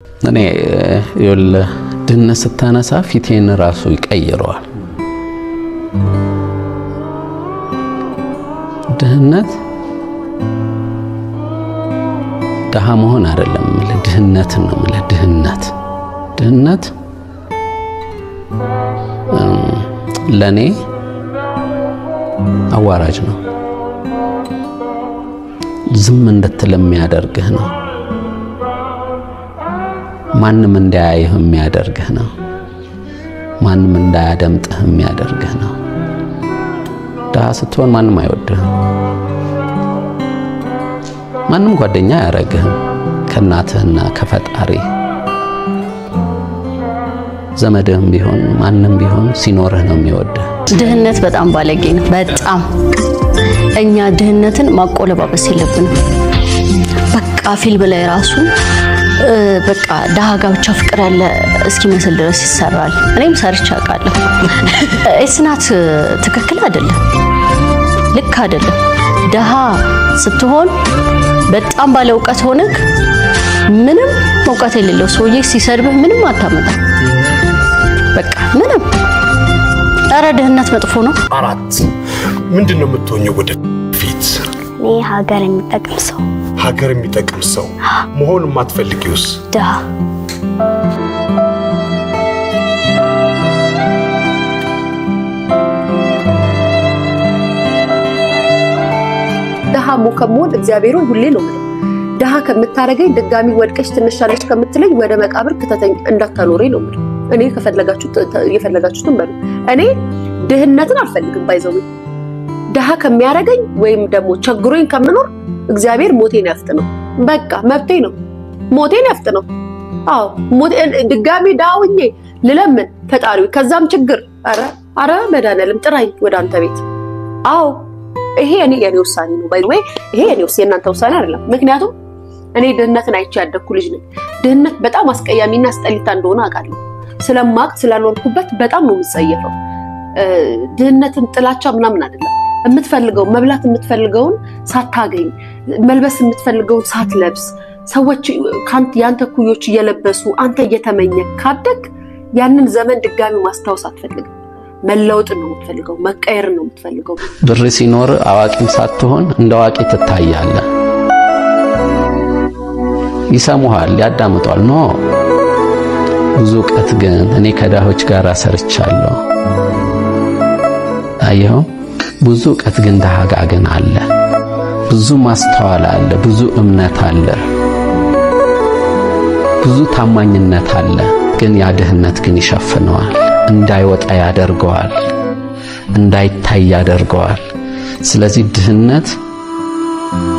እኔ ይል ድህነት ስታነሳ ፊቴን ራሱ ይቀይረዋል ድህነት ደሃ መሆን አይደለም ለድህነት ነው ድህነት ለኔ አዋራጅ ነው ዝም እንደተለም ያደርግህ ነው ማንንም እንዳያይህ የሚያደርግህ ነው ማንንም እንዳያደምጥህ የሚያደርግህ ነው ደሃ ስትሆን ማንንም አይወድህም ማንንም ጓደኛ ያረግህም ከናትህና ከፈጣሪ ዘመድህም ቢሆን ማንንም ቢሆን ሲኖርህ ነው የሚወድህ ድህነት በጣም ባለጌ ነው በጣም እኛ ድህነትን ማቆለባበስ የለብንም በቃ ፊልም ላይ ራሱ በቃ ደሃ ጋር ብቻ ፍቅር ያለ እስኪመስል ድረስ ይሰራል እኔም ሰርቻ አቃለሁ እስናት ትክክል አይደለም ልክ አይደለም ደሃ ስትሆን በጣም ባለ ዕውቀት ሆነክ ምንም ዕውቀት የሌለው ሰውዬ ሲሰርብህ ምንም አታመጣ በቃ ምንም አረ ድህነት መጥፎ ነው አራት ምንድነው የምትሆኘው ወደፊት ሀገር የሚጠቅም ሰው መሆን ማትፈልጊውስ ደሃ ደሃ ከመሆን እግዚአብሔርን ሁሌ ነው ማለት ደሃ ከምታረገኝ ድጋሚ ወድቀሽ ትንሻለሽ ከምትለኝ ወደ መቃብር ከተተኝ እንዳታኖረኝ ነው ማለት እኔ የፈለጋችሁትን በሉ እኔ ድህነትን አልፈልግም ባይዘው ደሃ ከሚያረገኝ ወይም ደግሞ ቸግሮኝ ከምኖር እግዚአብሔር ሞቴን ያፍጥነው በቃ መብቴ ነው ሞቴን ያፍጥነው አዎ ሞቴን ድጋሚ ዳውኜ ልለምን ፈጣሪው ከዛም ችግር አረ መዳነልም ጥራይ ወደ አንተ ቤት አዎ ይሄ የኔ ውሳኔ ነው ባይ ወይ ይሄ የኔ የእናንተ ውሳኔ አይደለም ምክንያቱም እኔ ድህነትን አይቼ ያደኩ ልጅ ነኝ ድህነት በጣም አስቀያሚና አስጠሊታ እንደሆነ አውቃለሁ ስለማቅ ስላልወርኩበት በጣም ነው የምጸየፈው ድህነትን ጥላቻ ምናምን አይደለም የምትፈልገው መብላት የምትፈልገውን ሳታገኝ መልበስ የምትፈልገውን ሳትለብስ ሰዎች ካንተ ያንተ ኩዮች እየለበሱ አንተ እየተመኘክ ካደክ ያንን ዘመን ድጋሚ ማስታወስ አትፈልግም መለወጥ ነው የምትፈልገው መቀየር ነው የምትፈልገው ብር ሲኖር አዋቂም ሳትሆን እንደዋቂ ትታያለህ ይሰሙሃል ያዳምጣል ነው ብዙ ቀት ግን እኔ ከዳሆች ጋር ሰርቻለሁ አየው ብዙ ቀት ግን ዳሃጋ ግን አለ ብዙ ማስተዋል አለ ብዙ እምነት አለ ብዙ ታማኝነት አለ ግን ያ ድህነት ግን ይሸፍነዋል እንዳይወጣ ያደርገዋል እንዳይታይ ያደርገዋል ስለዚህ ድህነት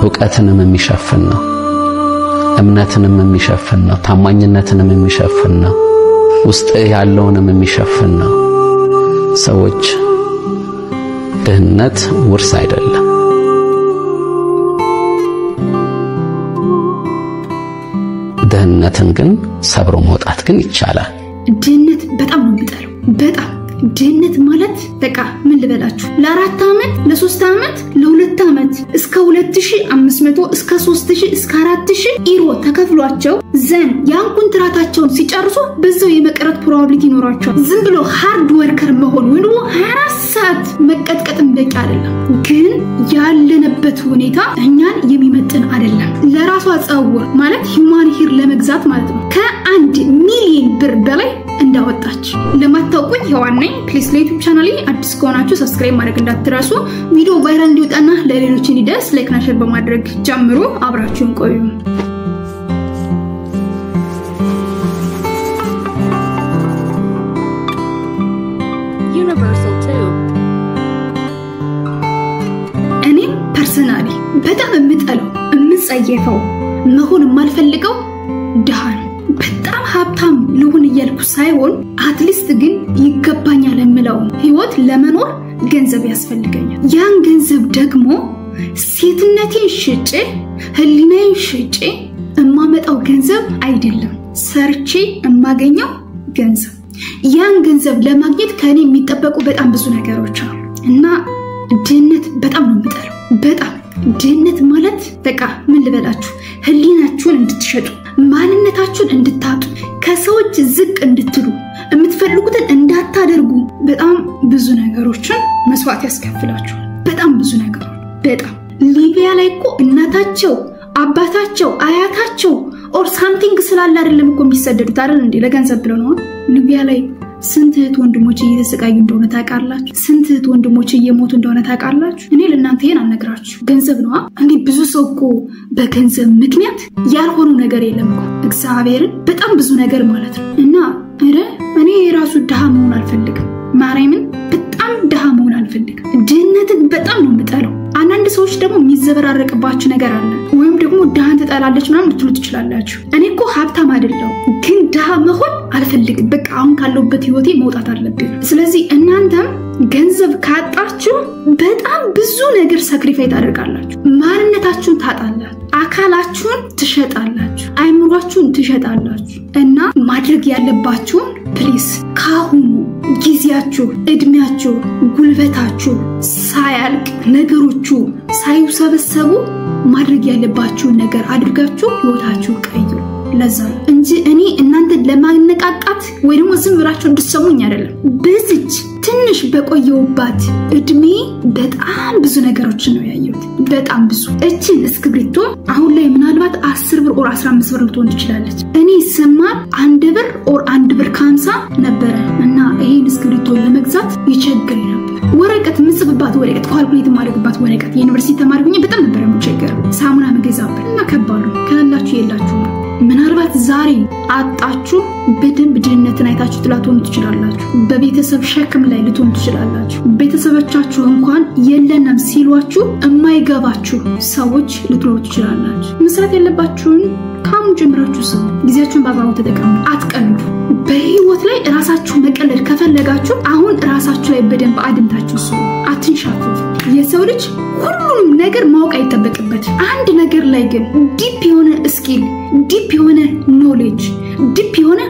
ዕውቀትንም የሚሸፍን ነው እምነትንም የሚሸፍን ነው ታማኝነትንም የሚሸፍን ነው ውስጥ ያለውንም የሚሸፍን ነው ሰዎች ድህነት ውርስ አይደለም ድህነትን ግን ሰብሮ መውጣት ግን ይቻላል ድህነት በጣም ነው የሚጠላው በጣም ድህነት ማለት በቃ ምን ልበላችሁ ለ4 አመት ለ3 አመት ለ2 አመት እስከ 2500 እስከ 3000 እስከ 4000 ኢሮ ተከፍሏቸው ዘን ያን ኮንትራታቸውን ሲጨርሱ በዛው የመቀረት ፕሮባቢሊቲ ይኖራቸዋል ዝም ብሎ ሃርድ ወርከር መሆን ወይ 24 ሰዓት መቀጥቀጥም በቂ አይደለም ግን ያለነበት ሁኔታ እኛን የሚመጥን አይደለም ለራሷ ጻውር ማለት ሂዩማን ሂር ለመግዛት ማለት ነው ከ1 ሚሊዮን ብር በላይ እንዳወጣች ለማታውቁኝ ሄዋን ፕሊዝ ለዩቲዩብ ቻናሌ አዲስ ከሆናችሁ ሰብስክራይብ ማድረግ እንዳትረሱ ቪዲዮ ቫይራል እንዲወጣና ለሌሎች እንዲደርስ ላይክ እና ሼር በማድረግ ጀምሩ አብራችሁን ቆዩ ዩኒቨርሳል ቲዩብ እኔ ፐርሰናሊ በጣም የምጸየፈው መሆን የማልፈልገው ደሃ ነው በጣም ሀብታም ልሁን እያልኩ ሳይሆን አትሊስት ግን ይገባኛል የምለው ህይወት ለመኖር ገንዘብ ያስፈልገኛል ያን ገንዘብ ደግሞ ሴትነቴን ሽጬ ህሊናዬን ሽጬ እማመጣው ገንዘብ አይደለም ሰርቼ እማገኘው ገንዘብ ያን ገንዘብ ለማግኘት ከኔ የሚጠበቁ በጣም ብዙ ነገሮች አሉ እና ድህነት በጣም ነው የምጠላው በጣም ድህነት ማለት በቃ ምን ልበላችሁ ህሊናችሁን እንድትሸጡ ማንነታችሁን እንድታጡ ከሰዎች ዝቅ እንድትሉ የምትፈልጉትን እንዳታደርጉ በጣም ብዙ ነገሮችን መስዋዕት ያስከፍላችኋል። በጣም ብዙ ነገሮች በጣም ሊቢያ ላይ እኮ እናታቸው አባታቸው አያታቸው ኦር ሳምቲንግ ስላለ አይደለም እኮ የሚሰደዱት አይደል እንዴ? ለገንዘብ ብለው ነው። ሊቢያ ላይ ስንት እህት ወንድሞች እየተሰቃዩ እንደሆነ ታውቃላችሁ? ስንት እህት ወንድሞች እየሞቱ እንደሆነ ታውቃላችሁ? እኔ ለእናንተ ይሄን አልነግራችሁ። ገንዘብ ነው እንዴ? ብዙ ሰው እኮ በገንዘብ ምክንያት ያልሆነው ነገር የለም እኮ እግዚአብሔርን በጣም ብዙ ነገር ማለት ነው። እና እኔ ራሱ ድሃ መሆን አልፈልግም። ማርያምን በጣም ድሃ መሆን አልፈልግም። ድህነትን በጣም ነው የምጠላው። አንዳንድ ሰዎች ደግሞ የሚዘበራረቅባችሁ ነገር አለ። ወይም ደግሞ ድሃን ትጠላለች ምናምን ልትሉ ትችላላችሁ። እኔ እኮ ሀብታም አይደለሁም፣ ግን ድሃ መሆን አልፈልግም። በቃ አሁን ካለሁበት ህይወቴ መውጣት አለብኝ። ስለዚህ እናንተም ገንዘብ ካጣችሁ በጣም ብዙ ነገር ሳክሪፋይስ ታደርጋላችሁ። ማንነታችሁን ታጣላችሁ፣ አካላችሁን ትሸጣላችሁ፣ አይምሯችሁን ትሸጣላችሁ። እና ማድረግ ያለባችሁን ፕሊስ ካሁኑ ጊዜያችሁ፣ እድሜያችሁ፣ ጉልበታችሁ ሳያልቅ ነገሮቹ ሳይሰበሰቡ ማድረግ ያለባችሁን ነገር አድርጋችሁ ህይወታችሁ ቀይሩ። ለዛ እንጂ እኔ እናንተን ለማነቃቃት ወይ ደግሞ ዝም ብላችሁ እንድትሰሙኝ አይደለም። በዚች ትንሽ በቆየውባት እድሜ በጣም ብዙ ነገሮችን ነው ያየሁት። በጣም ብዙ እቺን እስክሪብቶ አሁን ላይ ምናልባት 10 ብር ኦር 15 ብር ልትሆን ትችላለች። እኔ ስማር 1 ብር ኦር 1 ብር ከ50 ነበረ እና ይሄን እስክሪብቶ ለመግዛት ይቸግረኝ ነበር። ወረቀት ምጽፍባት ወረቀት ካልኩሌት ማድረግባት ወረቀት የዩኒቨርሲቲ ተማሪ ሆኜ በጣም ነበር የምቸገር። ሳሙና መገዛበት እና ከባድ ነው። ካላችሁ የላችሁ ምናልባት ዛሬ አጣችሁ በደንብ ድህነትን አይታችሁ ትላትሆኑ ትችላላችሁ። በቤተሰብ ሸክም ላይ ልትሆኑ ትችላላችሁ። ቤተሰቦቻችሁ እንኳን የለንም ሲሏችሁ የማይገባችሁ ሰዎች ልትሆኑ ትችላላችሁ። መስራት ያለባችሁን ካሁን ጀምራችሁ ሰው ጊዜያችሁን በአግባቡ ተጠቀሙ። አትቀልዱ። በህይወት ላይ ራሳችሁ መቀለድ ከፈለጋችሁ አሁን ራሳችሁ ላይ በደንብ አድምታችሁ ሰው አትንሻፈፉ። የሰው ልጅ ሁሉንም ነገር ማወቅ አይተበቅበት። አንድ ነገር ላይ ግን ዲፕ የሆነ ስኪል፣ ዲፕ የሆነ ኖሌጅ፣ ዲፕ የሆነ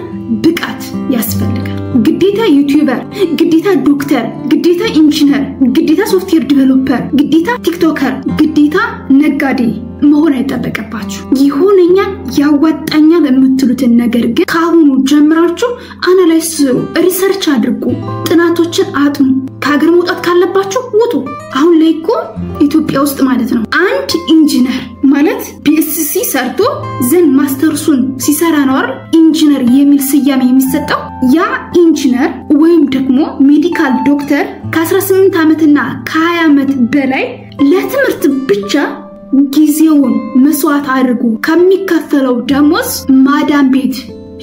ብቃት ያስፈልጋል። ግዴታ ዩቲዩበር፣ ግዴታ ዶክተር፣ ግዴታ ኢንጂነር፣ ግዴታ ሶፍትዌር ዲቨሎፐር፣ ግዴታ ቲክቶከር፣ ግዴታ ነጋዴ መሆን አይጠበቅባችሁ። ይሆነኛል ያዋጣኛል የምትሉትን ነገር ግን ካሁኑ ጀምራችሁ አናላይዝ ስሩ፣ ሪሰርች አድርጉ፣ ጥናቶችን አጥኑ። ከሀገር መውጣት ካለባችሁ ውጡ። አሁን ላይ እኮ ኢትዮጵያ ውስጥ ማለት ነው አንድ ኢንጂነር ማለት ቢኤስሲ ሰርቶ ዘን ማስተርሱን ሲሰራ ነው አይደል ኢንጂነር የሚል ስያሜ የሚሰጠው። ያ ኢንጂነር ወይም ደግሞ ሜዲካል ዶክተር ከ18 ዓመትና ከ20 ዓመት በላይ ለትምህርት ብቻ ጊዜውን መስዋዕት አድርጎ ከሚከፈለው ደሞዝ ማዳም ቤት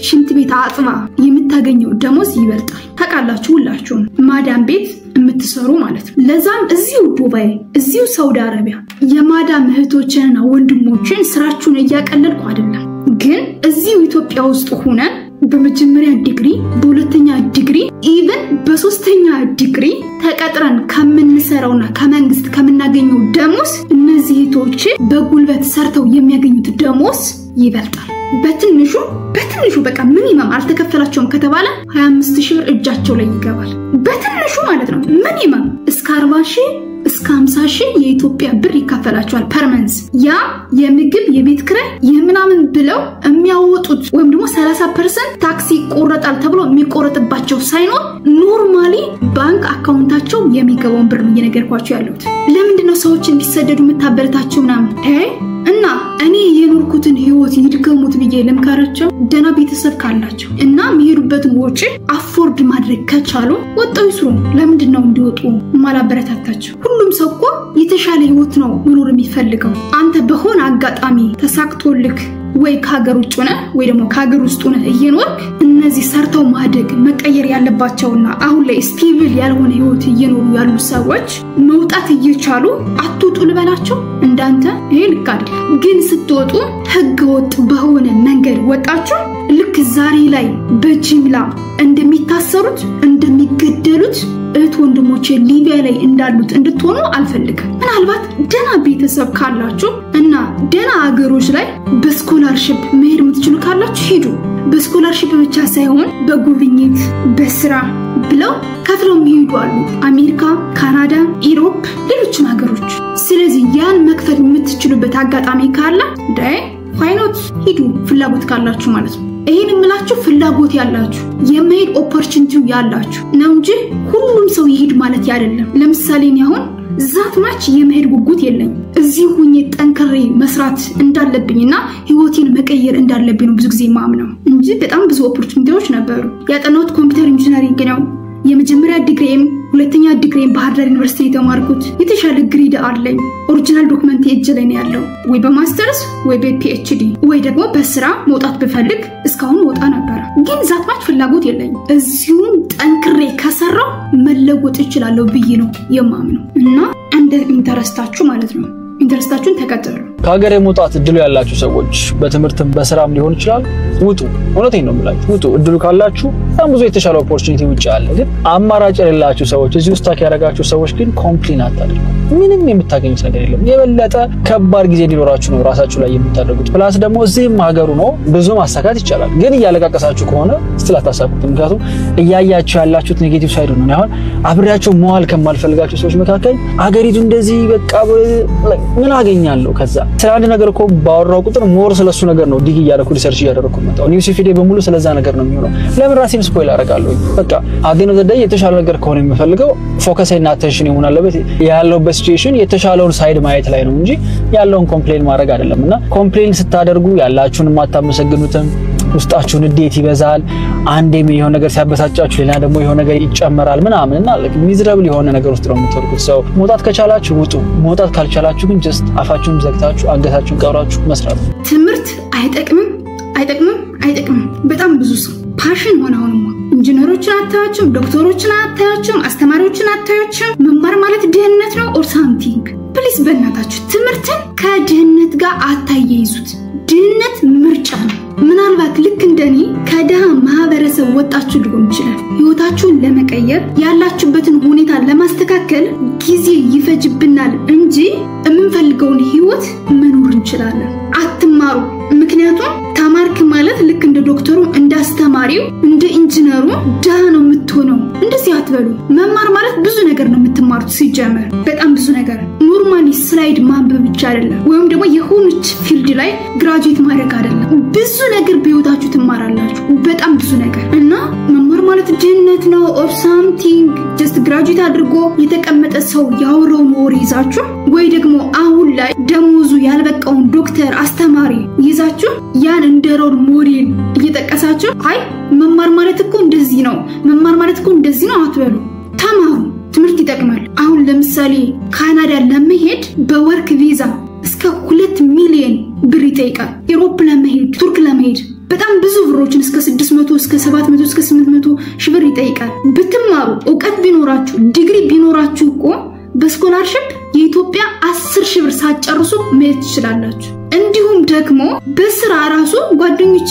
ሽንት ቤት አጥባ የምታገኘው ደሞዝ ይበልጣል። ታውቃላችሁ ሁላችሁም ማዳም ቤት የምትሰሩ ማለት ነው። ለዛም እዚሁ ዱባይ፣ እዚሁ ሳውዲ አረቢያ የማዳም እህቶችንና ወንድሞችን ስራችሁን እያቀለልኩ አይደለም፣ ግን እዚሁ ኢትዮጵያ ውስጥ ሆነን በመጀመሪያ ዲግሪ፣ በሁለተኛ ዲግሪ፣ ኢቭን በሶስተኛ ዲግሪ ተቀጥረን ከምንሰራውና ከመንግስት ከምናገኘው ደሞዝ እነዚህ እህቶች በጉልበት ሰርተው የሚያገኙት ደሞዝ ይበልጣል። በትንሹ በቃ ሚኒመም አልተከፈላቸውም ከተባለ 25000 ብር እጃቸው ላይ ይገባል። በትንሹ ማለት ነው። ሚኒመም እስከ 40000 እስከ 50000 የኢትዮጵያ ብር ይከፈላቸዋል ፐርመንስ። ያ የምግብ የቤት ኪራይ የምናምን ብለው የሚያወጡት ወይም ደግሞ 30% ታክሲ ቆረጣል ተብሎ የሚቆረጥባቸው ሳይኖር ኖርማሊ ባንክ አካውንታቸው የሚገባውን ብር ነው እየነገርኳችሁ ያለሁት። ለምንድን ነው ሰዎች እንዲሰደዱ የምታበረታቸው ምናምን? እና እኔ የኖርኩትን ህይወት ይድገሙት ብዬ ለምካራቸው ደና ቤተሰብ ካላቸው እና የሚሄዱበትን ወጪ አፎርድ ማድረግ ከቻሉ ወጣው ይስሩ። ለምንድን ነው እንዲወጡ ማላበረታታቸው? ሁሉም ሰው እኮ የተሻለ ህይወት ነው መኖር የሚፈልገው። አንተ በሆነ አጋጣሚ ተሳክቶልክ ወይ ከሀገር ውጭ ሆነ ወይ ደግሞ ከሀገር ውስጥ ሆነ እየኖርክ እነዚህ ሰርተው ማደግ መቀየር ያለባቸውና አሁን ላይ ስቴብል ያልሆነ ህይወት እየኖሩ ያሉ ሰዎች መውጣት እየቻሉ አትውጡ ልበላቸው? እንዳንተ ይሄ ልክ አይደል። ግን ስትወጡ ህገወጥ በሆነ መንገድ ወጣችሁ ልክ ዛሬ ላይ በጅምላ እንደሚታሰሩት እንደሚገደሉት እህት ወንድሞቼ ሊቢያ ላይ እንዳሉት እንድትሆኑ አልፈልግም። ምናልባት ደና ቤተሰብ ካላችሁ እና ደና ሀገሮች ላይ በስኮላርሺፕ መሄድ የምትችሉ ካላችሁ ሄዱ። በስኮላርሺፕ ብቻ ሳይሆን በጉብኝት በስራ ብለው ከፍለው የሚሄዱ አሉ። አሜሪካ፣ ካናዳ፣ ኢሮፕ፣ ሌሎችም ሀገሮች። ስለዚህ ያን መክፈል የምትችሉበት አጋጣሚ ካለ why not ሂዱ ፍላጎት ካላችሁ ማለት ነው ይሄን እምላችሁ ፍላጎት ያላችሁ የመሄድ ኦፖርቹኒቲ ያላችሁ ነው እንጂ ሁሉም ሰው ይሄድ ማለት አይደለም ለምሳሌ እኔ አሁን ዛት ማች የመሄድ ጉጉት የለኝ እዚህ ሆኜ ጠንክሬ መስራት እንዳለብኝና ህይወቴን መቀየር እንዳለብኝ ነው ብዙ ጊዜ ማምነው እንጂ በጣም ብዙ ኦፖርቹኒቲዎች ነበሩ ያጠናሁት ኮምፒውተር ኢንጂነሪንግ ነው የመጀመሪያ ዲግሪም ሁለተኛ ዲግሪም ባህር ዳር ዩኒቨርሲቲ ተማርኩት የተሻለ ግሬድ አለኝ ኦሪጂናል ዶክመንት እጄ ያለው ወይ በማስተርስ ወይ በፒኤችዲ ወይ ደግሞ በስራ መውጣት በፈልግ እስካሁን ወጣ ነበር ግን ዛት ማች ፍላጎት የለኝ እዚሁ ጠንክሬ ከሰራው መለወጥ ይችላል ብዬ ነው የማምነው እና እንደ ኢንተረስታችሁ ማለት ነው ኢንተረስታችሁን ተከተሉ ከሀገር የመውጣት እድሉ ያላችሁ ሰዎች በትምህርትም በስራም ሊሆን ይችላል ውጡ እውነቴን ነው የምላችሁ ውጡ እድሉ ካላችሁ በጣም ብዙ የተሻለ ኦፖርቹኒቲ ውጪ አለ ግን አማራጭ የሌላችሁ ሰዎች እዚህ ውስጥ ያደረጋችሁ ሰዎች ግን ኮምፕሌን አታድርጉ ምንም የምታገኙት ነገር የለም የበለጠ ከባድ ጊዜ ሊኖራችሁ ነው ራሳችሁ ላይ የምታደርጉት ፕላስ ደግሞ እዚህም ሀገሩ ነው ብዙ ማሳካት ይቻላል ግን እያለቃቀሳችሁ ከሆነ ስላታሳኩት ምክንያቱም እያያችሁ ያላችሁት ኔጌቲቭ ሳይድ ነው አሁን አብሬያችሁ መዋል ከማልፈልጋችሁ ሰዎች መካከል አገሪቱ እንደዚህ በቃ ምን አገኛለሁ ከዛ ስለ አንድ ነገር እኮ ባወራው ቁጥር ሞር ስለሱ ነገር ነው ዲግ ያደረኩ ሪሰርች ያደረኩ መጣው ኒውስ ፊዴ በሙሉ ስለዛ ነገር ነው የሚሆነው ለምን ራሴን ስፖይል አደርጋለሁ በቃ አገኘው ዘዳይ የተሻለ ነገር ከሆነ የሚፈልገው ፎከስ እና አቴንሽን ይሆን አለበት ያለው በሲቹዌሽን የተሻለውን ሳይድ ማየት ላይ ነው እንጂ ያለውን ኮምፕሌን ማድረግ አይደለምና ኮምፕሌን ስታደርጉ ያላችሁን ማታመሰግኑትም ውስጣችሁን እንዴት ይበዛል አንዴ የሆነ ነገር ሲያበሳጫችሁ ሌላ ደግሞ የሆነ ነገር ይጨመራል ምናምንና ሚዝራብል የሆነ ነገር ውስጥ ነው የምትወርቁት ሰው መውጣት ከቻላችሁ ውጡ መውጣት ካልቻላችሁ ግን just አፋችሁን ዘግታችሁ አንገታችሁን ቀብራችሁ መስራት ትምህርት አይጠቅምም በጣም ብዙ ሰው ፓሽን ሆነውማ ኢንጂነሮችን አታያችሁም ዶክተሮችን አታያችሁም አስተማሪዎችን አታያችሁም መማር ማለት ድህነት ነው or something ፕሊዝ በእናታችሁ ትምህርትን ከድህነት ጋር አታያይዙት ድህነት ምርጫ ነው ምናልባት ልክ እንደኔ ከደሃ ማህበረሰብ ወጣችሁ ሊሆን ይችላል ህይወታችሁን ለመቀየር ያላችሁበትን ሁኔታ ለማስተካከል ጊዜ ይፈጅብናል እንጂ የምንፈልገውን ህይወት መኖር እንችላለን አትማሩ ምክንያቱም ተማርክ ማለት ልክ እንደ ዶክተሩ እንደ አስተማሪው እንደ ኢንጂነሩ ደሃ ነው የምትሆነው እንደዚህ አትበሉ መማር ማለት ብዙ ነገር ነው የምትማሩት ሲጀመር በጣም ብዙ ነገር ኖርማሊ ስላይድ ማንበብ ብቻ አይደለም ወይም ደግሞ የሆነች ፊልድ ላይ ግራጁዌት ማድረግ አይደለም ብዙ ነገር በህይወታችሁ ትማራላችሁ በጣም ብዙ ነገር እና መማር ማለት ድህነት ነው or something just graduate አድርጎ የተቀመጠ ሰው ያወራው ወሬ ይዛችሁ ወይ ደግሞ አሁን ላይ ደሞዙ ያልበቃውን ዶክተር አስተማሪ ይዛችሁ ያን እንደሮል ሞዴል እየተቀሳችሁ አይ መማር ማለት እኮ እንደዚህ ነው መማር ማለት እኮ እንደዚህ ነው አትበሉ ተማሩ ትምህርት ይጠቅማል አሁን ለምሳሌ ካናዳ ለመሄድ በወርክ ቪዛ እስከ 2 ሚሊዮን ብር ይጠይቃል ዩሮፕ ለመሄድ ቱርክ ለመሄድ በጣም ብዙ ብሮችን እስከ 600 እስከ 700 እስከ 800 ሺህ ብር ይጠይቃል ብትማሩ ዕውቀት ቢኖራችሁ ዲግሪ ቢኖራችሁ እኮ በስኮላርሺፕ የኢትዮጵያ 10 ሺህ ብር ሳትጨርሱ መሄድ ትችላላችሁ እንዲሁም ደግሞ በስራ ራሱ ጓደኞች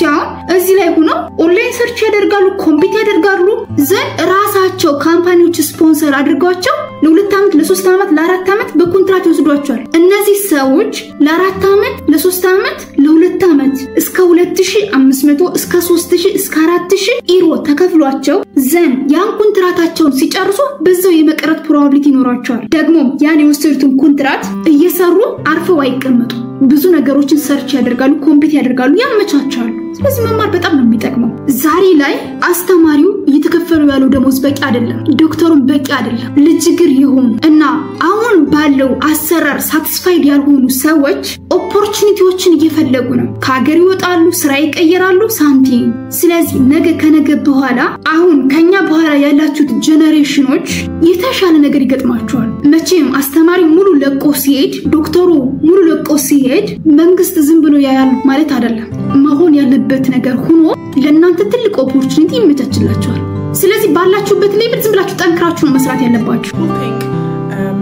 እዚህ ላይ ሆኖ ኦንላይን ሰርች ያደርጋሉ ኮምፒውተር ያደርጋሉ ዘን ራሳቸው ካምፓኒዎች ስፖንሰር አድርጓቸው ለ2 አመት ለ3 አመት ለ4 አመት በኮንትራክት ይወስዷቸዋል እነዚህ ሰዎች ለ4 አመት ለ3 አመት ለ2 አመት እስከ 2500 እስከ 3000 እስከ 4000 ዩሮ ተከፍሏቸው ዘን ያን ኮንትራታቸውን ሲጨርሱ በዛው የመቀረት ፕሮባቢሊቲ ይኖራቸዋል ደግሞ ያን የወሰዱትን ኮንትራክት እየሰሩ አርፈው አይቀመጡ ብዙ ነገሮችን ሰርች ያደርጋሉ ኮምፒውተር ያደርጋሉ ያመቻቻሉ ስለዚህ መማር በጣም ነው የሚጠቅመው ዛሬ ላይ አስተማሪው እየተከፈሉ ያለው ደሞዝ በቂ አይደለም ዶክተሩም በቂ አይደለም ለጅግር ይሁን እና አሁን ባለው አሰራር ሳቲስፋይድ ያልሆኑ ሰዎች ኦፖርቹኒቲዎችን እየፈለጉ ነው ከሀገር ይወጣሉ ስራ ይቀየራሉ ሳንቲም ስለዚህ ነገ ከነገ በኋላ አሁን ከኛ በኋላ ያላችሁት ጄነሬሽኖች የተሻለ ነገር ይገጥማቸዋል መቼም አስተማሪ ሙሉ ለቆ ሲሄድ ዶክተሩ ሙሉ ለቆ ሲሄድ መንግስት ዝም ብሎ ያያል ማለት አይደለም መሆን ያለበት ነገር ሆኖ ለእናንተ ትልቅ ኦፖርቹኒቲ ይመቻችላችኋል ስለዚህ ባላችሁበት ሌብል ዝም ብላችሁ ጠንክራችሁ መስራት ያለባችሁ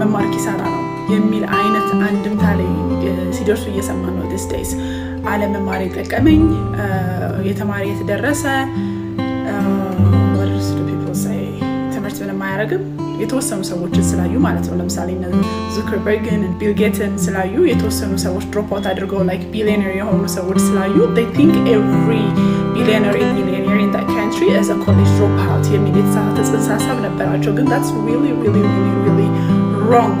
መማር ኪሳራ ነው የሚል አይነት አንድምታ ላይ ሲደርሱ እየሰማን ነው these days አለ መማር የጠቀመኝ የተማሪ የተደረሰ what do people say ትምህርት ምንም አያረግም የተወሰኑ ሰዎች ስላዩ ማለት ነው ለምሳሌ ዙከርበርግ እና ቢል ጌትስ ስላዩ የተወሰኑ ሰዎች ድሮፕ አውት አድርገው like billionaire የሆኑ ሰዎች ስላዩ they think every billionaire in that country is a college dropout የሚል የተሳሳተ ሐሳብ ነበራቸው ግን that's really wrong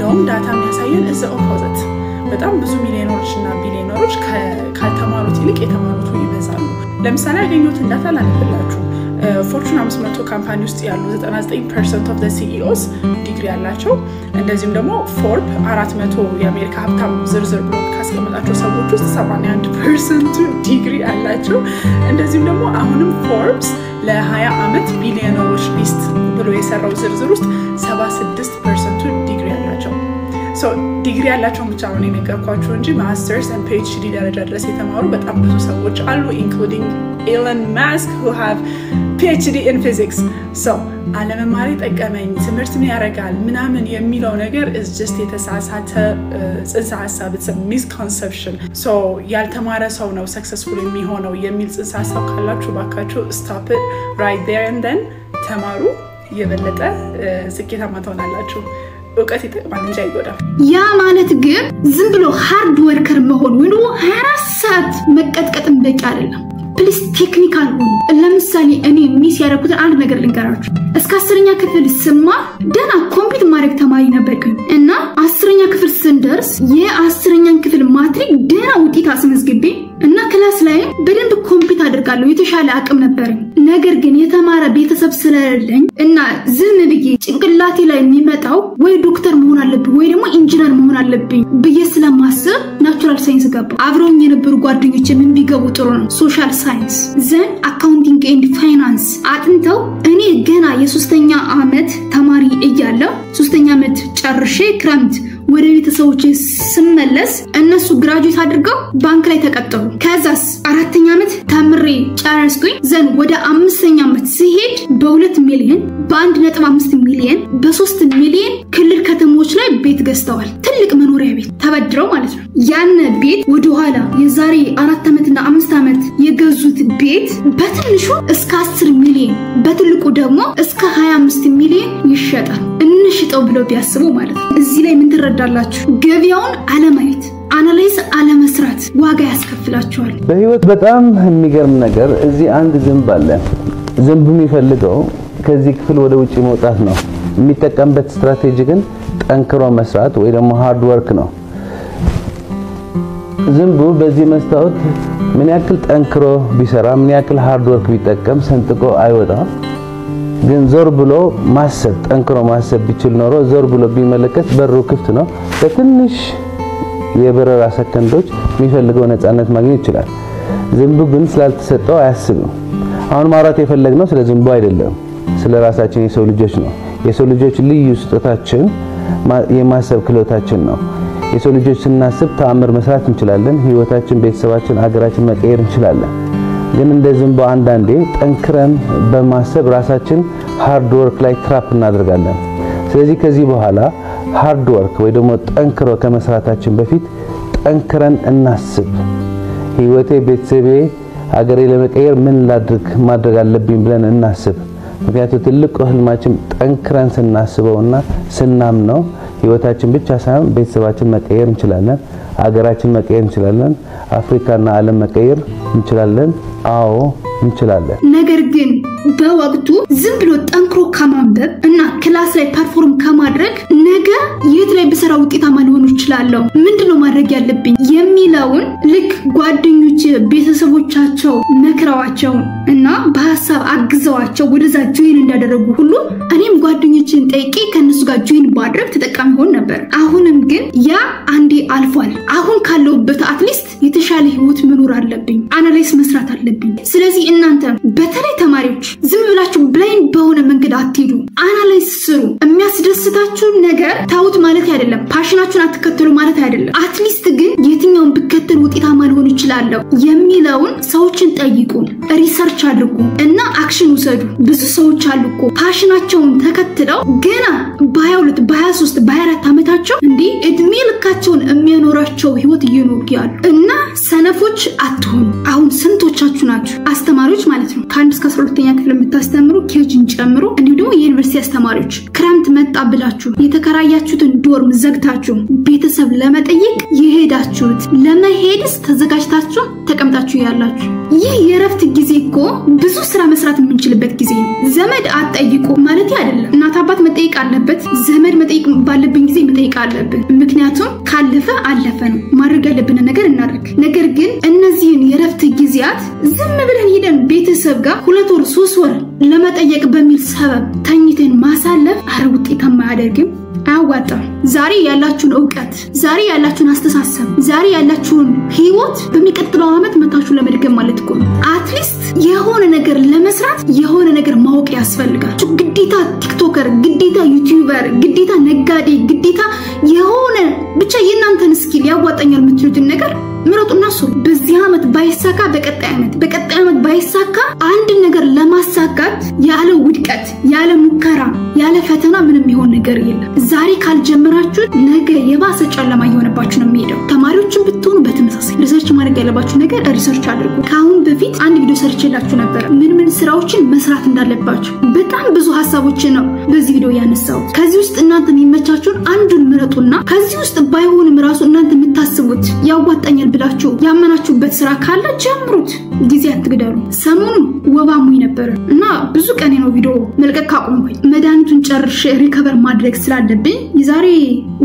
don't data የሚያሳየን is the opposite በጣም ብዙ ሚሊዮነሮች እና ቢሊዮነሮች ካልተማሩት ይልቅ የተማሩት ይበዛሉ። ለምሳሌ ያገኙት እንዳታ ላንብላችሁ። ፎርቹን 500 ካምፓኒ ውስጥ ያሉ 99% of the CEOs ዲግሪ ያላቸው እንደዚህም ደግሞ ፎርብ 400 የአሜሪካ ሀብታም ዝርዝር ብሎ ካስቀመጣቸው ሰዎች ውስጥ 81% ዲግሪ ያላቸው እንደዚህም ደግሞ አሁንም ፎርብስ ለ20 ዓመት ቢሊዮነሮች ሊስት ብሎ የሰራው ዝርዝር ውስጥ 76% ዲግሪ ያላቸው ሶ ዲግሪ ያላቸው ብቻ ነው የነገርኳችሁ እንጂ ማስተርስ and PhD ደረጃ ድረስ የተማሩ በጣም ብዙ ሰዎች አሉ including Elon Musk who have PhD in physics. So አለመማር ጠቀመኝ ትምህርት ምን ያረጋል ምናምን የሚለው ነገር is just የተሳሳተ ጽንሰ ሐሳብ it's a misconception. So ያልተማረ ሰው ነው successful የሚሆነው የሚል ጽንሰ ሐሳብ ካላችሁ ባካችሁ stop it right there and then ተማሩ የበለጠ ስኬታማ ትሆናላችሁ። እውቀት ይጠቅማል እንጂ አይጎዳም። ያ ማለት ግን ዝም ብሎ ሃርድ ወርከር መሆን ወይ ነው 24 ሰዓት መቀጥቀጥም በቂ አይደለም። ፕሊስ ቴክኒካል ሆኖ ለምሳሌ እኔ ሚስ ያደረኩት አንድ ነገር ልንገራችሁ። እስከ 10ኛ ክፍል ስማ ደና ኮምፒውተር ማድረግ ተማሪ ነበርኩኝ እና 10ኛ ክፍል ስንደርስ የ10ኛን ክፍል ማትሪክ ደና ውጤት አስመዝግቤ እና ክላስ ላይ በደንብ ኮምፒውተር አድርጋለሁ የተሻለ አቅም ነበርኝ። ነገር ግን የተማረ ቤተሰብ ስለሌለኝ እና ዝም ብዬ ጭንቅላቴ ላይ የሚመጣው ወይ ዶክተር መሆን አለብኝ ወይ ደግሞ ኢንጂነር መሆን አለብኝ ብዬ ስለማስብ ናቹራል ሳይንስ ገባሁ። አብረውኝ የነበሩ ጓደኞቼ ምን ቢገቡ ጥሩ ነው ሶሻል ሳይንስ ዘን አካውንቲንግ ኤንድ ፋይናንስ አጥንተው እኔ ገና የ3ኛ ዓመት ተማሪ እያለሁ 3ኛ ዓመት ጨርሼ ክረምት ወደ ቤተሰቦቼ ስመለስ እነሱ ግራጁዌት አድርገው ባንክ ላይ ተቀጠሩ። ከዛስ 4ኛ ዓመት ተምሬ ጨረስኩኝ። ዘን ወደ 5ኛ ዓመት ሲሄድ በ2 ሚሊዮን በ1.5 ሚሊዮን በ3 ሚሊዮን ክልል ከተሞች ላይ ቤት ገዝተዋል። ትልቅ መኖሪያ ቤት ተበድረው ማለት ነው። ያን ቤት ወደ ኋላ የዛሬ 4 ዓመትና 5 ዓመት የገዙት ቤት በትንሹ እስከ 10 ሚሊዮን በትልቁ ደግሞ እስከ 25 ሚሊዮን ይሸጣል። እንሽጠው ብለው ቢያስቡ ማለት ነው። እዚህ ላይ ምን ትረዳላችሁ? ገበያውን አለማየት አናላይዝ አለመስራት ዋጋ ያስከፍላችኋል። በህይወት በጣም የሚገርም ነገር እዚህ አንድ ዝንብ አለ። ዝንቡ የሚፈልገው ከዚህ ክፍል ወደ ውጪ መውጣት ነው። የሚጠቀምበት ስትራቴጂ ግን ጠንክሮ መስራት ወይ ደግሞ ሃርድ ወርክ ነው። ዝንቡ በዚህ መስታወት ምን ያክል ጠንክሮ ቢሰራ ምን ያክል ሃርድ ወርክ ቢጠቀም ሰንጥቆ አይወጣም። ግን ዞር ብሎ ማሰብ ጠንክሮ ማሰብ ቢችል ኖሮ ዞር ብሎ ቢመለከት በሩ ክፍት ነው። በትንሽ የበረራ ሰከንዶች የሚፈልገው ነፃነት ማግኘት ይችላል። ዝንቡ ግን ስላልተሰጠው አያስብም። አሁን ማውራት የፈለግነው ስለ ዝንቡ አይደለም፣ ስለ ራሳችን የሰው ልጆች ነው። የሰው ልጆች ልዩ ስጦታችን የማሰብ ክህሎታችን ነው። የሰው ልጆች ስናስብ ተአምር መስራት እንችላለን። ህይወታችን፣ ቤተሰባችን፣ አገራችን መቀየር እንችላለን። ግን እንደዚህም አንዳንዴ ጠንክረን በማሰብ ራሳችን ሃርድ ወርክ ላይ ትራፕ እናደርጋለን። ስለዚህ ከዚህ በኋላ ሃርድ ወርክ ወይ ደግሞ ጠንክሮ ከመስራታችን በፊት ጠንክረን እናስብ። ህይወቴ፣ ቤተሰቤ፣ አገሬ ለመቀየር ምን ማድረግ አለብኝ ብለን እናስብ። ምክንያቱም ትልቁ ህልማችን ጠንክረን ስናስበውና ስናምነው ህይወታችን ብቻ ሳይሆን ቤተሰባችን መቀየር እንችላለን፣ አገራችን መቀየር እንችላለን፣ አፍሪካና ዓለም መቀየር እንችላለን። አዎ እንችላለን። ነገር ግን በወቅቱ ዝም ብሎ ጠንክሮ ከማንበብ እና ክላስ ላይ ፐርፎርም ከማድረግ ነገ የት ላይ በሰራ ውጤታማ ሊሆኑ ይችላል ምንድነው ማድረግ ያለብኝ የሚለውን ልክ ጓደኞች ቤተሰቦቻቸው መክረዋቸው እና በሐሳብ አግዘዋቸው ወደዛ ጆይን እንዳደረጉ ሁሉ እኔም ጓደኞችን ጠይቄ ከነሱ ጋር ጆይን ባድረግ ተጠቃሚ ሆን ነበር። አሁንም ግን ያ አንዴ አልፏል። አሁን ካለውበት አትሊስት የተሻለ ህይወት መኖር አለብኝ፣ አናላይዝ መስራት አለብኝ። ስለዚህ እናንተ በተለይ ተማሪዎች ዝም ብላችሁ ብላይንድ በሆነ መንገድ አትሄዱ፣ አናላይዝ ስሩ። የሚያስደስታችሁ ነገር ታውት ማለት አይደለም፣ ፓሽናችሁን አትከተሉ ማለት አይደለም። አትሊስት ግን የትኛውን ብከተል ውጤታማ ሊሆን ይችላል የሚለውን ሰዎችን ጠይቁ፣ ሪሰርች አድርጉ እና አክሽን ውሰዱ። ብዙ ሰዎች አሉኮ ፓሽናቸውን ተከትለው ገና በ22 በ23 በ24 ዓመታቸው እንዴ እድሜ ልካቸውን የሚያኖራቸው ህይወት እየኖሩ ያሉ እና ሰነፎች አትሆኑ። አሁን ስንቶቻችሁ ናችሁ አስተማሪዎች ማለት ነው ከ1 እስከ 12ኛ ክፍል የምታስተምሩ ኬጂን ጨምሮ እንዲሁ ደግሞ የዩኒቨርሲቲ አስተማሪዎች ክረምት መጣ ብላችሁ የተከራያችሁትን ዶርም ዘግታችሁ ቤተሰብ ለመጠየቅ የሄዳችሁት ለመሄድስ ተዘጋጅታችሁ ተቀምጣችሁ ያላችሁ ይህ የረፍት ጊዜ እኮ ብዙ ስራ መስራት የምንችልበት ጊዜ ነው። ዘመድ አጠይቁ ማለት አይደለም። እናት አባት መጠየቅ አለበት። ዘመድ መጠየቅ ባለብን ጊዜ መጠየቅ አለብን። ምክንያቱም ካለፈ አለፈ ነው። ማድረግ ያለብን ነገር እናደርግ። ነገር ግን እነዚህን የረፍት ጊዜያት ዝም ብለን ሄደን ቤተሰብ ጋር 2 ወር 3 ወር ለመጠየቅ በሚል ሰበብ ተኝተን ማሳለፍ አረ ውጤታማ አያደርግም። አያዋጣም። ዛሬ ያላችሁን ዕውቀት፣ ዛሬ ያላችሁን አስተሳሰብ፣ ዛሬ ያላችሁን ህይወት በሚቀጥለው አመት መታችሁ ለመድገም ማለት እኮ ነው። አትሊስት የሆነ ነገር ለመስራት የሆነ ነገር ማወቅ ያስፈልጋል። ግዴታ ቲክቶከር፣ ግዴታ ዩቲዩበር፣ ግዴታ ነጋዴ፣ ግዴታ የሆነ ብቻ የእናንተን ስኪል ያዋጣኛል የምትሉትን ነገር ምረጡና ስሩ። በዚህ አመት ባይሳካ በቀጣይ አመት ባይሳካ አንድ ነገር ለማሳካት ያለ ውድቀት፣ ያለ ሙከራ፣ ያለ ፈተና ምንም ይሆን ነገር የለም። ዛሬ ካልጀመራችሁ ነገ የባሰ ጨለማ እየሆነባችሁ ነው የሚሄደው። ተማሪዎችን ብትሆኑ በተመሳሳይ ሪሰርች ማድረግ ያለባችሁ ነገር ሪሰርች አድርጉ። ካሁን በፊት አንድ ቪዲዮ ሰርችላችሁ ነበር ምን ስራዎችን መስራት እንዳለባችሁ። በጣም ብዙ ሀሳቦችን ነው በዚህ ቪዲዮ ያነሳው። ከዚህ ውስጥ እናንተ የሚመቻችሁን አንዱን ምረጡና ከዚህ ውስጥ ባይሆንም ራሱ እናንተ የምታስቡት ያዋጣኛል ብላችሁ ያመናችሁበት ስራ ካለ ጀምሩት። ጊዜ አትግደሉ። ሰሞኑን ወባሙኝ ነበር እና ብዙ ቀን ነው ቪዲዮ መልቀቅ ካቆምኩኝ መድኃኒቱን ጨርሼ ሪከቨር ማድረግ ስላለብኝ የዛሬ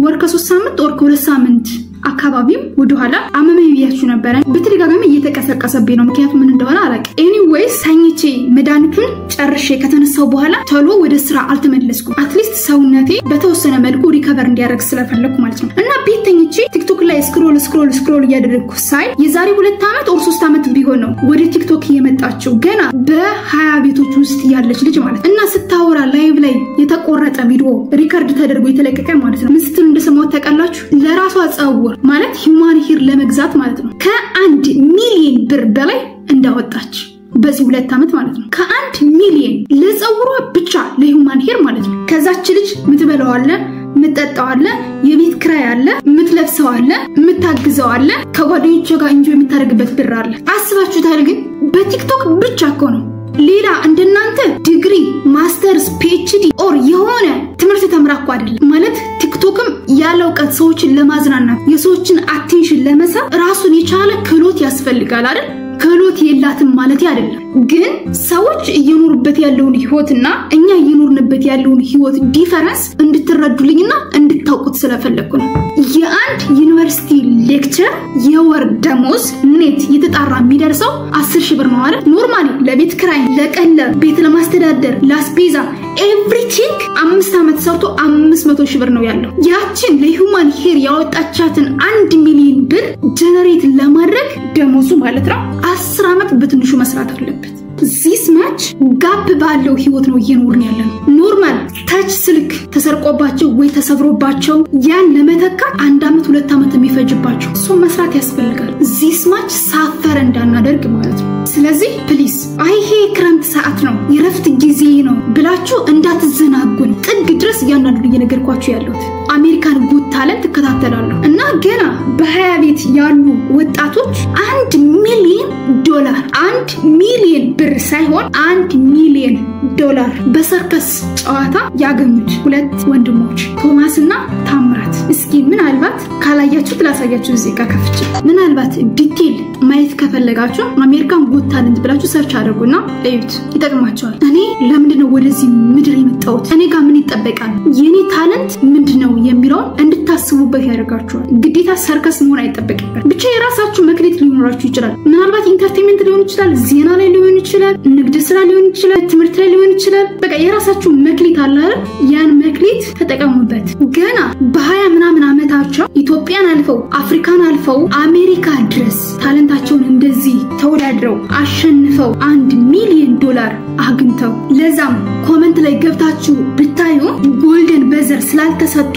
ወር ከ3 ሳምንት ወር ከ2 ሳምንት አካባቢም ወደ ኋላ አመመኝ ብያችሁ ነበር። በተደጋጋሚ እየተቀሰቀሰብኝ ነው። ምክንያቱም ምን እንደሆነ አላውቅም። ኤኒዌይስ ተኝቼ መድኃኒቱን ጨርሼ ከተነሳው በኋላ ቶሎ ወደ ስራ አልተመለስኩም። አትሊስት ሰውነቴ በተወሰነ መልኩ ሪከቨር እንዲያደርግ ስለፈለኩ ማለት ነው። እና ቤት ተኝቼ ቲክቶክ ላይ ስክሮል እያደረግኩ ሳይ የዛሬ 2 አመት ወር 3 አመት ቢሆን ነው ወደ ቲክቶክ እየመጣችው ገና በ20 ቤቶች ውስጥ ያለች ልጅ ማለት እና ስታወራ ላይቭ ላይ የተቆረጠ ቪዲዮ ሪከርድ ተደርጎ የተለቀቀ ማለት ነው። ምን ስትል እንደሰማው ታውቃላችሁ? ለራሷ ጸጉር ማለት ሂውማን ሄር ለመግዛት ማለት ነው ከ1 ሚሊዮን ብር በላይ እንዳወጣች በዚህ 2 አመት ማለት ነው። ከ1 ሚሊዮን ለጸጉሯ ብቻ ለሂውማን ሄር ማለት ነው። ከዛች ልጅ ምትበላው አለ፣ ምትጠጣው አለ፣ የቤት ክራይ አለ፣ ምትለብሰው አለ፣ ምታግዘው አለ፣ ከጓደኞቿ ጋር ኢንጆይ የምታደርግበት ብር አለ። አስባችሁታል? ግን በቲክቶክ ብቻ እኮ ነው። ሌላ እንደናንተ ዲግሪ፣ ማስተርስ፣ ፒኤችዲ ኦር የሆነ ትምህርት ተምራኩ አይደለም ማለት ቲክቶክም ያለ ዕውቀት ሰዎችን ለማዝናናት የሰዎችን አቴንሽን ለመሳብ ራሱን የቻለ ክህሎት ያስፈልጋል አይደል? ክህሎት የላትም ማለት አይደለም። ግን ሰዎች እየኖሩበት ያለውን ህይወትና እኛ እየኖርንበት ያለውን ህይወት ዲፈረንስ እንድትረዱልኝና እንድታውቁት ስለፈለኩ ነው። የአንድ ዩኒቨርሲቲ ሌክቸር የወር ደሞዝ ኔት የተጣራ የሚደርሰው 10,000 ብር ነው አይደል? ኖርማሊ ለቤት ክራይ፣ ለቀለብ፣ ቤት ለማስተዳደር፣ ለአስቤዛ ኤቭሪቲንግ 5 አመት ሰርቶ 500,000 ብር ነው ያለው። ያችን ለሂውማን ሄር ያወጣቻትን 1 ሚሊዮን ብር ጀነሬት ለማድረግ ደሞዙ ማለት ነው 10 አመት በትንሹ መስራት አለበት። ዚስ ማች ጋፕ ባለው ህይወት ነው እየኖርን ያለነው። ኖርማል ታች ስልክ ተሰርቆባቸው ወይ ተሰብሮባቸው ያን ለመተካት 1 አመት 2 አመት የሚፈጅባቸው እሱ መስራት ያስፈልጋል። ዚስ ማች ሳፈር እንዳናደርግ ማለት ነው። ስለዚህ ፕሊዝ አይሄ ክረምት ሰዓት ነው የረፍት ጊዜ ነው ብላችሁ እንዳትዘናጉ ነው ጥግ ድረስ እያንዳንዱ እየነገርኳችሁ ያለሁት። አሜሪካን ጎት ታለንት ተከታተላለሁ እና ገና በ20 ቤት ያሉ ወጣቶች 1 ሚሊዮን ዶላር 1 ሚሊዮን ብር ሳይሆን 1 ሚሊዮን ዶላር በሰርከስ ጨዋታ ያገኙት 2 ወንድሞች ቶማስ እና ታምራት። እስኪ ምናልባት ካላያችሁት ላሳያችሁ እዚህ ጋር ከፍቼ። ምናልባት ዲቴል ማየት ከፈለጋችሁ አሜሪካን ጎት ታለንት ብላችሁ ሰርች አድርጉና እዩት፣ ይጠቅማችኋል። እኔ ለምንድነው ወደዚህ ምድር የመጣሁት? እኔ ጋር ምን ይጠበቃል? የኔ ታለንት ምንድነው የሚለውን እንድታስቡበት ያደርጋችኋል። ግዴታ ሰርከስ መሆን አይጠበቅበት። ብቻ የራሳችሁ መክሊት ሊኖራችሁ ይችላል። ምናልባት ኢንተርቴይንመንት ሊሆን ይችላል፣ ዜና ላይ ሊሆን ይችላል፣ ንግድ ስራ ሊሆን ይችላል፣ ትምህርት ላይ ሊሆን ይችላል። በቃ የራሳችሁ መክሊት አለ አይደል? ያን መክሊት ተጠቀሙበት። ገና በ20 ምናምን አመታቸው ኢትዮጵያን አልፈው አፍሪካን አልፈው አሜሪካ ድረስ ታለንታቸውን እንደዚህ ተወዳድረው አሸንፈው 1 ሚሊዮን ዶላር አግኝተው ለዛም ኮሜንት ላይ ገብታችሁ ብታዩ ጎልደን በዘር ስላልተሰጡ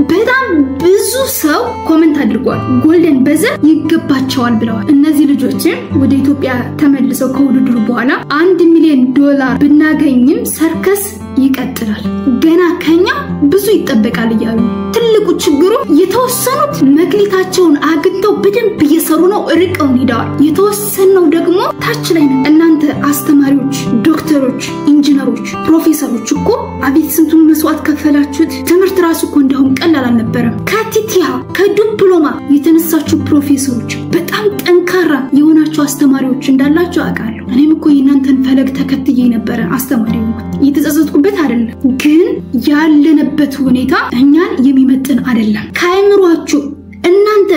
በጣም ብዙ ሰው ኮሜንት አድርጓል። ጎልደን በዘር ይገባቸዋል ብለዋል። እነዚህ ልጆች ወደ ኢትዮጵያ ተመልሰው ከውድድሩ በኋላ 1 ሚሊዮን ዶላር ብናገኝም ሰርከስ ይቀጥላል፣ ገና ከኛ ብዙ ይጠበቃል እያሉ ትልቁ ችግሩ የተወሰኑት መክሊታቸውን አግኝተው በደንብ እየሰሩ ነው፣ ርቀው ሄደዋል። የተወሰነው ደግሞ ታች ላይ ነው። እናንተ አስተማሪዎች፣ ዶክተሮች፣ ኢንጂነሮች፣ ፕሮፌሰሮች እኮ አቤት ስንቱን መስዋዕት ከፈላችሁት። ትምህርት ራሱ እኮ እንደውም ቀላል አልነበረም። ከቲቲያ ከዲፕሎማ የተነሳችሁ ፕሮፌሰሮች በጣም ጠንካራ የሆናችሁ አስተማሪዎች እንዳላችሁ አውቃለሁ። እኔም እኮ የእናንተን ፈለግ ተከትዬ ነበረ አስተማሪ ሆንኩት። እየተጸጸትኩበት አይደለም፣ ግን ያለንበት ሁኔታ እኛን የሚመጥን አይደለም። ከአእምሯችሁ እናንተ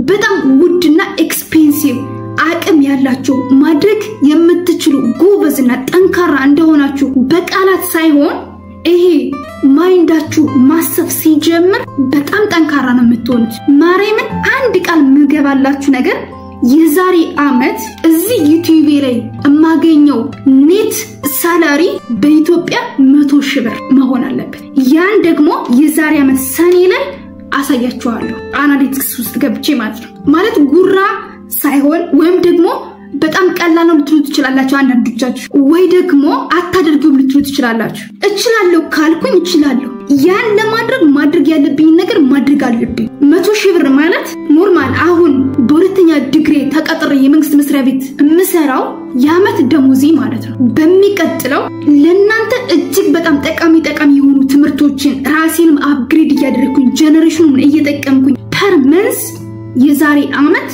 በጣም ውድና ኤክስፔንሲቭ አቅም ያላችሁ ማድረግ የምትችሉ ጎበዝና ጠንካራ እንደሆናችሁ በቃላት ሳይሆን ይሄ ማይንዳችሁ ማሰብ ሲጀምር በጣም ጠንካራ ነው የምትሆኑት። ማርያምን አንድ ቃል ምገባላችሁ ነገር የዛሬ አመት እዚህ ዩቲዩብ ላይ የማገኘው ኔት ሳላሪ በኢትዮጵያ 100,000 ብር መሆን አለበት። ያን ደግሞ የዛሬ አመት ሰኔ ላይ አሳያችኋለሁ አናሊቲክስ ውስጥ ገብቼ ማለት ጉራ ሳይሆን ወይም ደግሞ በጣም ቀላል ነው ልትሉ ትችላላችሁ አንዳንዶቻችሁ፣ ወይ ደግሞ አታደርጉም ልትሉ ትችላላችሁ። እችላለሁ ካልኩኝ እችላለሁ። ያን ለማድረግ ያለብኝ ነገር ማድረግ አለብኝ። 100,000 ብር ማለት ኖርማል አሁን በሁለተኛ ዲግሪ ተቀጥሬ የመንግስት መስሪያ ቤት የምሰራው የአመት ደሞዜ ማለት ነው። በሚቀጥለው ለእናንተ እጅግ በጣም ጠቃሚ የሆኑ ትምህርቶችን ራሴንም አፕግሬድ እያደረኩኝ ጀነሬሽኑን እየጠቀምኩኝ ፐር መንስ የዛሬ አመት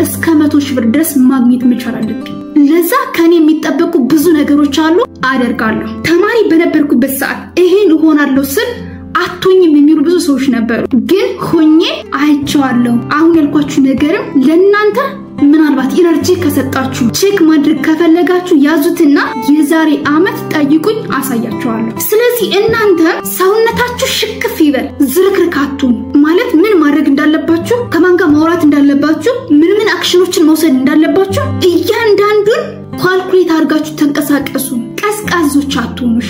እስከ 100,000 ብር ድረስ ማግኘት መቻል አለብኝ። ለዛ ከኔ የሚጠበቁ ብዙ ነገሮች አሉ፣ አደርጋለሁ። ተማሪ በነበርኩበት ሰዓት ይሄን እሆናለሁ ስል አቶኝም የሚሉ ብዙ ሰዎች ነበሩ፣ ግን ሆኜ አይቻለሁ። አሁን ያልኳችሁ ነገርም ለእናንተ ምናልባት ኢነርጂ ከሰጣችሁ ቼክ ማድረግ ከፈለጋችሁ ያዙትና የዛሬ አመት ጠይቁኝ አሳያችኋለሁ። ስለዚህ እናንተ ሰውነታችሁ ሽክፍ ይበል፣ ዝርክርካቱ ማለት ምን ማድረግ እንዳለባችሁ፣ ከማን ጋር ማውራት እንዳለባችሁ፣ ምን አክሽኖችን መውሰድ እንዳለባችሁ እያንዳንዱን ካልኩሌት አድርጋችሁ ተንቀሳቀሱ። ቀዝቃዞች አትሆኑሽ።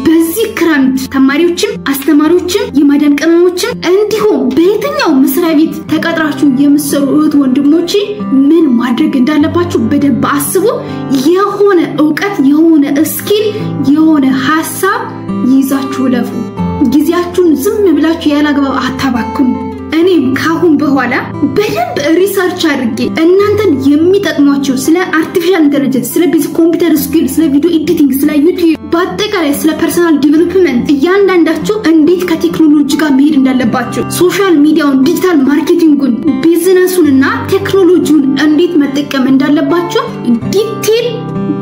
በዚህ ክረምት ተማሪዎችም አስተማሪዎችም የማዳም ቅመሞችም እንዲሁም በየትኛው መስሪያ ቤት ተቀጥራችሁ የምትሰሩ እህት ወንድሞቼ ምን ማድረግ እንዳለባችሁ በደንብ አስቡ። የሆነ ዕውቀት የሆነ ስኪል የሆነ ሐሳብ ይዛችሁ ለፉ። ጊዜያችሁን ዝም ብላችሁ ያላግባብ አታባክኑ። እኔም ካሁን በኋላ በደንብ ሪሰርች አድርጌ እናንተን የሚጠቅሟችሁ ስለ አርቲፊሻል ኢንተለጀንስ፣ ስለ ቤዚክ ኮምፒውተር ስኪል፣ ስለ ቪዲዮ ኤዲቲንግ፣ ስለ ዩቲዩብ በአጠቃላይ ስለ ፐርሰናል ዲቨሎፕመንት እያንዳንዳችሁ እንዴት ከቴክኖሎጂ ጋር መሄድ እንዳለባችሁ፣ ሶሻል ሚዲያውን፣ ዲጂታል ማርኬቲንጉን፣ ቢዝነሱንና ቴክኖሎጂውን እንዴት መጠቀም እንዳለባችሁ ዲቴል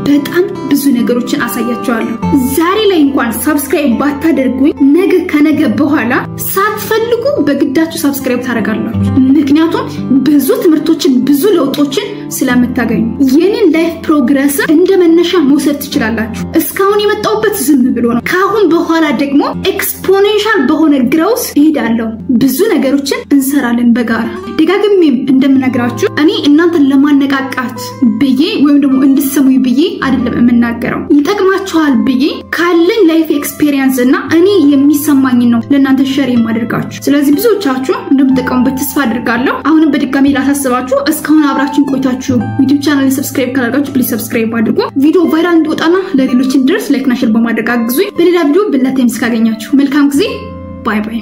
በጣም ብዙ ነገሮችን አሳያችኋለሁ። ዛሬ ላይ እንኳን ሰብስክራይብ ባታደርጉኝ ነገ ከነገ በኋላ ሳትፈልጉ በግዳችሁ ሰብስክራይብ ታደርጋላችሁ። ምክንያቱም ብዙ ትምህርቶችን ብዙ ለውጦችን ስለምታገኙ የኔን ላይፍ ፕሮግረስ እንደመነሻ መውሰድ ትችላላችሁ። እስካሁን የመጣውበት ዝም ብሎ ነው። ካሁን በኋላ ደግሞ ኤክስፖኔንሻል በሆነ ግሮውስ እሄዳለሁ። ብዙ ነገሮችን እንሰራለን በጋራ። ደጋግሜም እንደምነግራችሁ እኔ እናንተን ለማነቃቃት ብዬ ወይም ደግሞ እንድትሰሙኝ ብዬ አይደለም የምናገረው። ይጠቅማችኋል ብዬ ካለኝ ላይፍ ኤክስፒሪየንስ እና እኔ የሚሰማኝ ነው ለእናንተ ሼር የማደርጋችሁ። ስለዚህ ብዙዎቻችሁ እንደምትጠቀሙበት ተስፋ አድርጋለሁ። አሁንም በድጋሚ ላሳስባችሁ እስካሁን አብራችሁን ቆይታችሁ ዩቲዩብ ቻናሌን ሰብስክራይብ ካላደረጋችሁ ፕሊዝ ሰብስክራይብ አድርጉ። ቪዲዮ ቫይራል እንዲወጣና ለሌሎች እንዲደርስ ላይክ እና ሼር በማድረግ አግዙኝ። በሌላ ቪዲዮ በሌላ ታይም እስካገኛችሁ መልካም ጊዜ። ባይ ባይ።